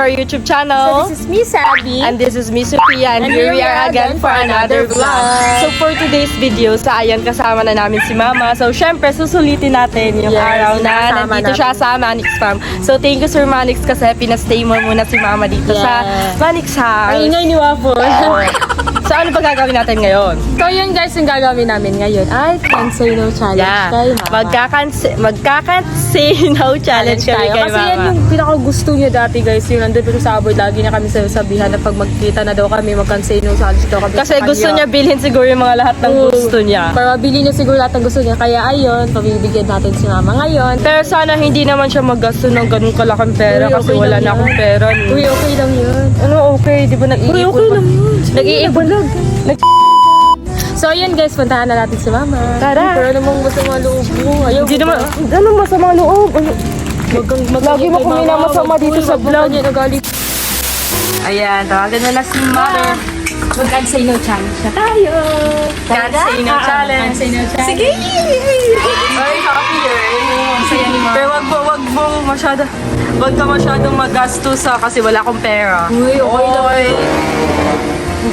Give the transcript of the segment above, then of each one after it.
our YouTube channel. So this is me, Sabi. And this is me, Sophia, and here we are again for another vlog. So for today's video, ayan, kasama na namin si Mama. So syempre, susulitin natin yung araw na nandito siya sa Manix Farm. So thank you Sir Manix kasi pinastay mo muna si Mama dito sa Manix House. Ang ingay ni Waffle. So ano ba gagawin natin ngayon? So yun guys, yung gagawin namin ngayon ay Can't Say No Challenge kay Mama. Magka-say no challenge kami kay Kasi Mama. yan yung pinaka-gusto niya dati guys. Yung nandun pero sa abroad, lagi niya kami sabihan na pag magkita na daw kami, mag-Can't Say No Challenge daw kami. Kasi gusto niya bilhin siguro yung mga lahat ng gusto niya. Para mabili niya siguro lahat ng gusto niya. Kaya ayun, pabibigyan natin si Mama ngayon. Pero sana hindi naman siya maggasto ng ganun kalaking pera kasi okay wala lang na yan. akong pera. Uy, okay lang yun. Ano okay? Di ba nag-iipon? Uy, okay lang yun. Nag-iipon lang. So ayun guys, puntahan na natin si Mama. Tara. Pero namang masama loob mo. Ayaw Hindi naman, ano masama loob? Lagi mo kung minamasama dito sa vlog. Ayan, tawagan mo na si Mother. Mag-Can't Say No Challenge na tayo. Can't say no challenge. Can't Say No Challenge. Sige! Ay, happy Saya ni Mama. Pero wag ka masyadong magastos kasi wala akong pera. Uy, okay lang.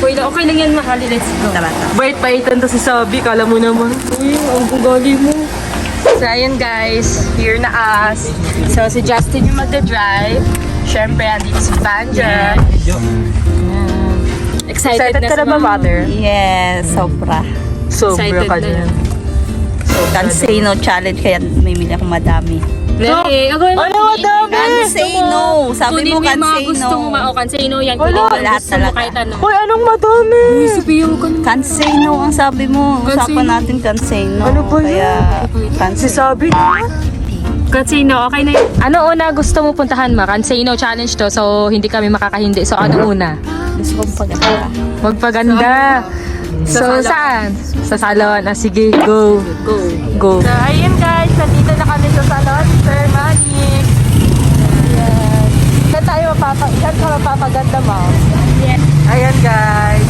Okay lang yan, Mahali. Let's go. Bait paitan to si Sabi, kala mo naman. Uy, ang bugali mo. So, ayun guys, here na us. So, si Justin yung magda-drive. Siyempre, andito si Banja. Excited ka na ba, Mother? Yes, sobra. Sobra Excited ka na. din. Can't say no challenge, kaya may mili akong madami. Dali, ako yung Ano, madami? Can't say no. Sabi mo, can't say gusto mo, no. Can't Say No yan. Wala. Kung Lahat gusto mo talaga. kahit ano. Hoy, anong madami? Uy, Sophia, huwag ka na. Can't say no ang sabi mo. Can't say Usapan no. natin can't say no. Ano ba yun? Kaya, can't Si say Sabi Can't Say No, okay na yun. Ano una gusto mo puntahan, Ma? Can't Say No Challenge to, so hindi kami makakahindi. So ano una? Gusto kong pagkakala. Magpaganda. So saan? Sa salon. Ah, sige, go. Go. So, ayun guys, nandito na kami sa salon, Sir Manix. Ayan. Saan ka mapapaganda mo? Yes. Ayan guys.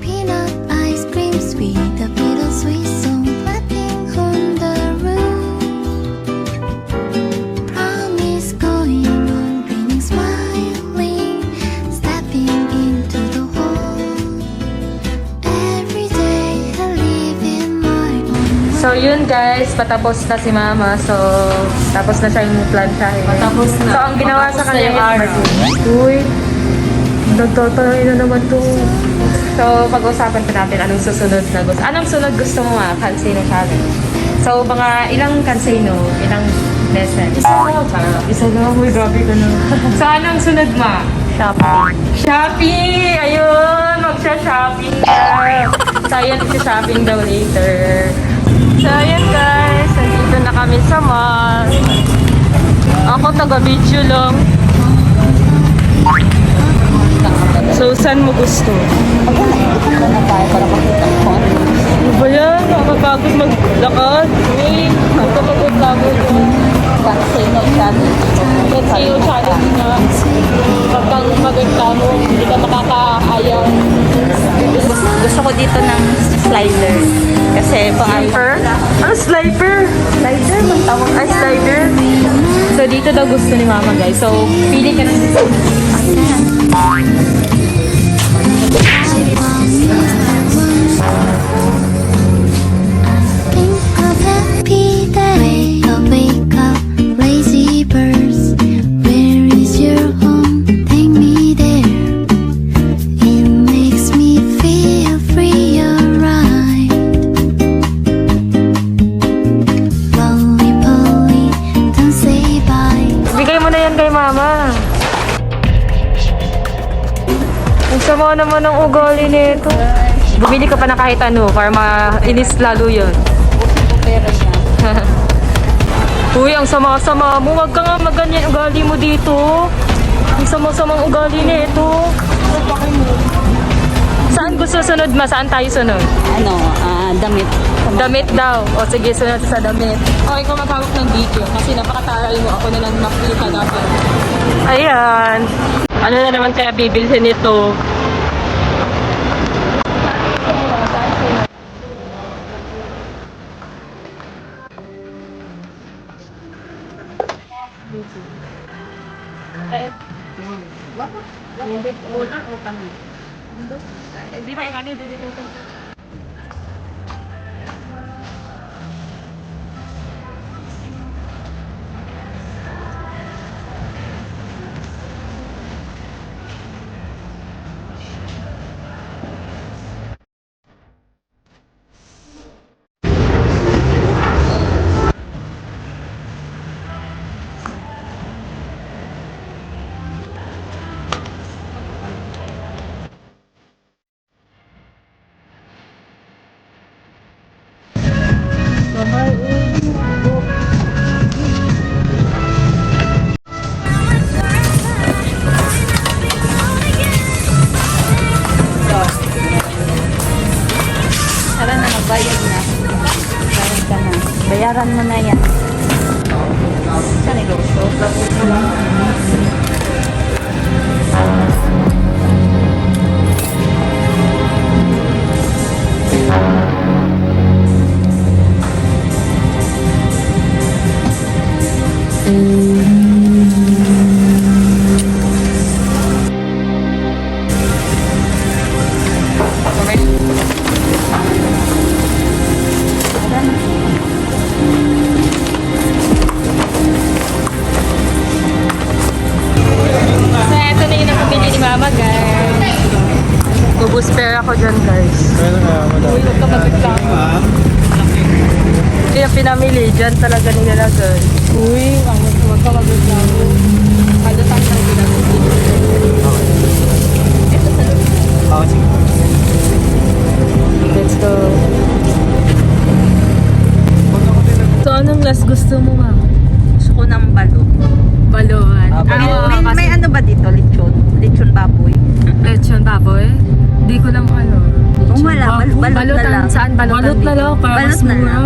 Peanut ice cream sweet, the bittersweet song clapping on the roof. Promise going on, grinning, smiling, stepping into the hall. Every day I live in my own. So yun guys, patapos na si Mama. So tapos na siya yung planchahe. Patapos na. So ang ginawa sa kanya yung Patapos arm. Uy, nagtatay na naman to. So pag-usapan pa natin anong susunod na gusto. Anong sunod gusto mo, Ma? Can't Say No Challenge. So mga ilang Can't Say No? Ilang beses? Isa lang. Uy, grabe ka na. So anong sunod, Ma? Shopping. Shopee! Ayun! Magsha-shopping na! So, ayan, shopping daw later. So, ayan guys, nandito na kami sa mall. Ako taga-video lang. So, saan mo gusto? Ano tayo para makita ko? Ano ba yan? Nakakapagod maglakad. Uy, magpapagod-labo doon. Can't say no challenge. Let's see yung challenge na kapag maganda mo, hindi ka makakaayaw. Gusto ko dito ng slider. Kasi Slider? Ano slider? Slider, mang tawag Ay, slider? So, dito daw gusto ni Mama, guys. So, pili ka ng Think of happy day. Wake up, lazy birds. Where is your home? Take me there. It makes me feel free, alright. Rolly poly, don't say bye. Bigay mo na yan kay Mama. Ang sama naman ng ugali nito. Bumili ka pa na kahit ano para mainis lalo yun. pera niya. Uy, ang sama-sama mo. Huwag ka nga maganyan ugali mo dito. Ang sama-samang ugali nito. Saan gusto sunod, Ma? Saan tayo sunod? Ano, damit. Damit daw. O sige, sunod sa damit. O, ikaw maghawak ng video kasi napakataral mo. Ako na lang makita natin. Ayan. Ano na naman kaya bibilhin nito? kami. Hindi pa yung dito. Tara na, magbayad na. Bayad ka na. Bayaran mo na yan. Sa negosyo. So, eto na yung nakabili ni Mama, guys. Ubus pera ko dyan, guys. Uy, huwag ka magreklamo. Kaya pinamili, dyan talaga nilalagay. Uy, huwag ka magreklamo. Kalutang lang pinamili. Let's go. So, anong last gusto mo, Ma? Gusto ko ng balot. Balon. May ano ba dito? Lechon? Lechon baboy? Lechon baboy? Di ko lang ano. Kung wala, balot na lang. Saan balutan? Balot na lang, para Balot mas na mura. lang.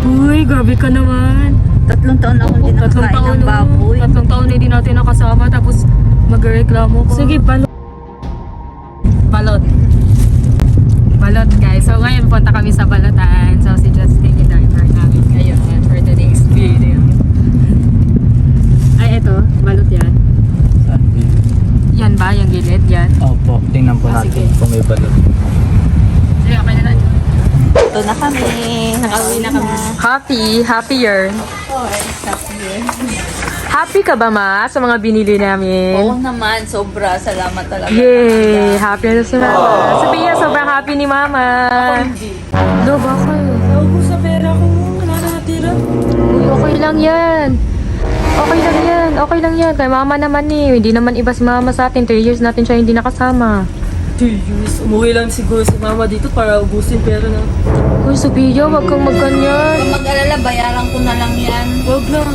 Uy, grabe ka naman. 3 taon na akong hindi nakakain ng baboy. 3 taon hindi natin nakasama, tapos magreklamo ko. Sige, balot. Balot. Balot, guys. So, ngayon punta kami sa balotan. So, si Justin yung driver namin ngayon for today's video. Ay, eto. Balot yan. Yan ba? Yung gilid? Yan? Opo, tingnan po natin sige. kung may balot. Sige, okay na lang. Ito na kami. Nakauwi na kami. Happier. Happy ka ba, Ma, sa mga binili namin? Oo naman, sobra. Salamat talaga. Yay! Happy na si Mama. Sophia, sobrang happy ni Mama. Do, bakit? Naubos sa pera ko. Wala na natira. Uy, okay lang yan. Okay lang yan. Kay Mama naman eh. Hindi naman iba si Mama sa atin. 3 years natin siya hindi nakasama. 2 years. Umuwi lang siguro si Mama dito para ubusin pera na. Uy, Sophia, wag kang magganyan. Kung mag-alala, bayaran ko na lang yan. Huwag lang.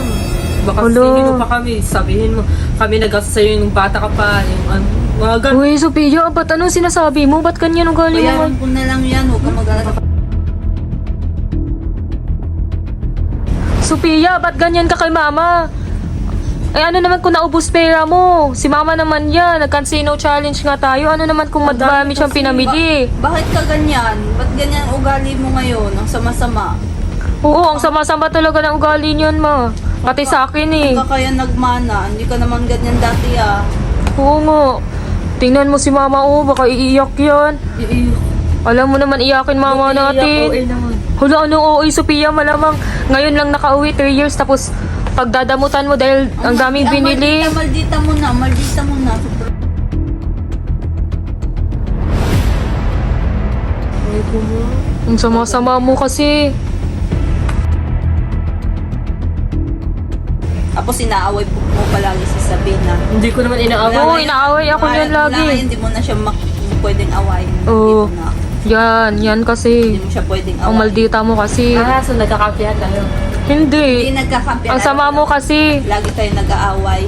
Baka Ulo. sabihin mo pa kami. Sabihin mo, kami nag-asa sa'yo yung bata ka pa. Yung ano, mga ganun. Uy, Sophia, ba't ano sinasabi mo? Ba't ganyan ang galing mo? Bayaran ko na lang yan. Huwag ka mag-alala. Sophia, ba't ganyan ka kay Mama? Eh ano naman kung naubos pera mo? Si Mama naman yan. Nag-casino challenge nga tayo. Ano naman kung madami siyang pinamili? Bakit ka ganyan? Ba't ganyan ugali mo ngayon? Ang sama-sama. Oo, ang sama-sama talaga ng ugali niyon, Ma. Pati sa akin eh. Hindi ka kaya nagmana. Hindi ka naman ganyan dati ah. Oo nga. Tingnan mo si Mama, oh. Baka iiyak yan. Alam mo naman iyakin Mama natin. Hala, anong OA, Sophia? Malamang ngayon lang nakauwi, 3 years. Tapos pagdadamutan mo dahil ang daming binili. Maldita mo na. Maldita mo na. Ang sama-sama mo kasi. Tapos inaaway mo palagi si Sabina. Hindi ko naman inaaway. Oo, inaaway ako yan lagi. Wala hindi mo na siya pwedeng awayin. Oo. Hindi mo na. Yan kasi. Hindi mo siya pwedeng Ang awayin. maldita mo kasi. So nagkakampihan tayo. Hindi Hindi. nagkakampi. Ang sama mo kasi. Lagi tayo nag-aaway.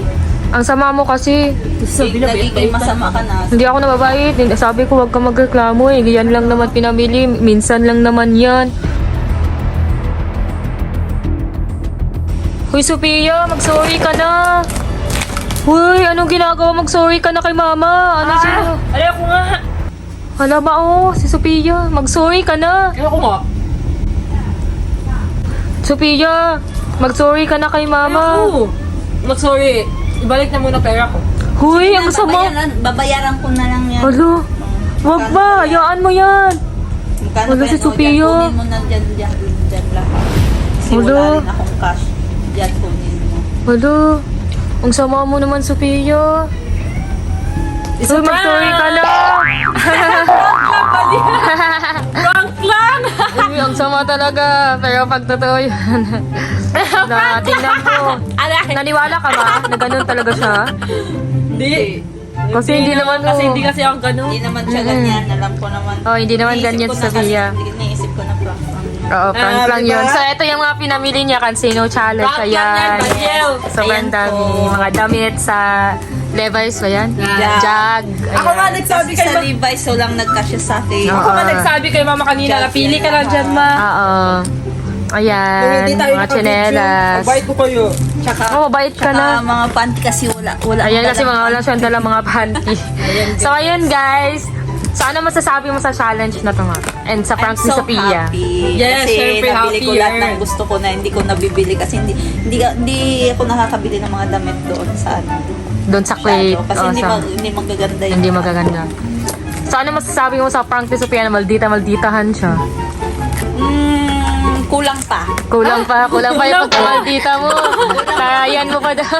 Ang sama mo kasi. Nagiging masama ka na. Hindi ako nababait. Sabi ko, wag ka magreklamo eh. Yan lang naman pinamili. Minsan lang naman yan. Hoy, Sophia, mag-sorry ka na. Hoy, anong ginagawa? Mag-sorry ka na kay Mama. Ano sa'yo? Ayoko nga. Hala ba, oh, si Sophia. Mag-sorry ka na. Ayoko nga. Sophia, mag-sorry ka na kay Mama. Ayoko. Mag-sorry. Ibalik na muna pera ko. Huy, ang sama. Babayaran ko na lang yan. Alo, wag ba? Hayaan mo yan. Magkano Wala ba si yan? O, Sophia. dyan, kunin mo na dyan lahat. Kasi Wala. wala rin akong cash. Dyan kunin mo. Alo, ang sama mo naman, Sophia. Uy, mag-sorry ka na. Prank lang! Uy, ang sama talaga. Pero pag totoo yan. Tingnan ko. Naniwala ka ba na ganun talaga siya? Hindi. Kasi hindi naman Kasi oh. hindi kasi ako ganun. Hindi naman siya ganyan. Alam ko naman. Oh, hindi naman ganyan si Sophia. Iniisip ko na prank lang. Oo, prank lang diba? yun. So, ito yung mga pinamili niya, Cansino Challenge. Prank lang yan, Ayan. Daniel. Sobrang Ayan dami. po. Mga damit sa Levi's ba yan? Yeah. Jag. Ako nga nagsabi Kasi kay sa Levi's, so lang nagkasya sa akin. Oo. Ako nga nagsabi kay mama kanina na pili ka lang dyan, ma. Oo. Ayan. Hindi tayo Mga tsinelas. Abay ko kayo. Tsaka, Oh, mabait ka na. Mga panty kasi wala. Ayan akong kasi mga dalang wala siyang dala mga panty. So, ayun guys. So, ano masasabi mo sa challenge na to nga? And sa prank ni I'm so Sophia? happy. Yes, kasi syempre nabili ko happier. lahat ng gusto ko na hindi ko nabibili kasi hindi ako nakakabili ng mga damit doon sa ano. Doon sa Kuwait. Kasi Oh, hindi magaganda yung Hindi magaganda. So, ano masasabi mo sa prank ni Sophia na maldita-malditahan siya? Kulang pa. Kulang pa yung pagkamaldita mo. Karayan mo pa daw.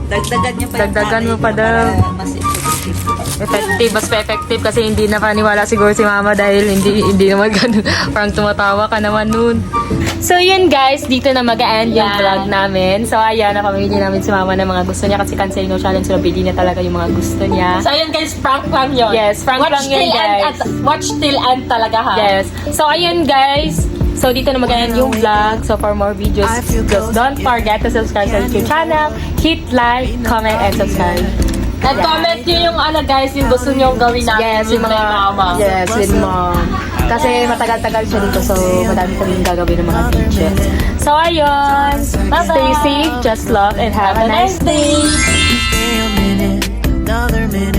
Dagdagan niya pa yung Dagdagan mo nanay pa niya daw. para mas effective. Effective, mas effective kasi hindi na paniwala siguro si mama dahil hindi naman ganun. Parang tumatawa ka naman nun. So yun guys, dito na mag-end yung vlog namin. So ayan, napamili namin si mama ng mga gusto niya kasi Cansino Challenge, so nabili niya talaga yung mga gusto niya. so ayun guys, prank lang yun. Yes, prank lang yun, guys. Watch till end talaga ha. Yes. So ayun guys, so dito na mag-end yung vlog. So for more videos, just don't forget to subscribe sa YouTube channel. Hit like, comment, and subscribe. And comment nyo yung ano guys, yung gusto nyo gawin namin Yes, yung mga mama. Yes, with mom. Kasi matagal-tagal siya dito, so madami kaming gagawin ng mga videos. So ayun, stay safe, just love, and have a nice day. Stay a minute, another minute.